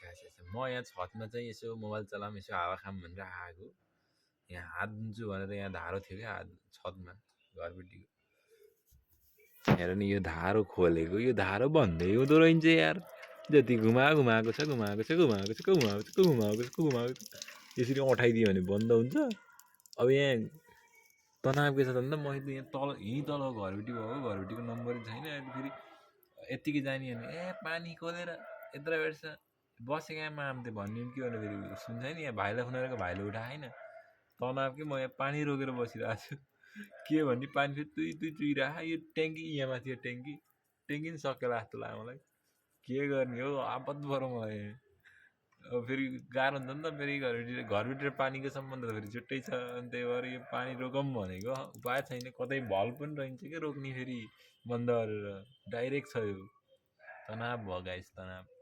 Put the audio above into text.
म यहाँ छतमा चाहिँ यसो मोबाइल चलाम यसो हावा खाम भनेर आएको यहाँ हात धुन्छु भनेर यहाँ धारो थियो क्या छतमा घरबेटीको हेर नि यो धारो खोलेको यो धारो बन्दै हुँदो रहेछ यार जति घुमाएको छ यसरी अठाइदियो भने बन्द हुन्छ अब यहाँ तनाव के छ भन्दा मैले त यहाँ तल यहीँ तल घरबेटी भएको घरबेटीको नम्बरै छैन अहिले फेरि यत्तिकै जाने भने पानी खोलेर यत्रो बेरसम्म बसेको यहाँ माम्ते भन्ने के भने फेरि सुन्छ नि यहाँ भाइलाई फोन गरेको भाइले उठाएन तनाव कि म यहाँ पानी रोकेर बसिरहेको छु के भन्ने पानी फेरि तुई चुइरह यो ट्याङ्की यहाँ माथि ट्याङ्की नि सकेला जस्तो लाग्यो मलाई के गर्ने हो आपत पऱ्यो मलाई अब फेरि गाह्रो हुन्छ नि त फेरि घरभित्र पानीको सम्बन्ध त फेरि छुट्टै छ अनि त्यही भएर यो पानी रोकौँ भनेको उपाय छैन कतै भल पनि रहन्छ क्या रोक्ने फेरि बन्द गरेर डाइरेक्ट छ यो तनाव भयो गाइस तनाव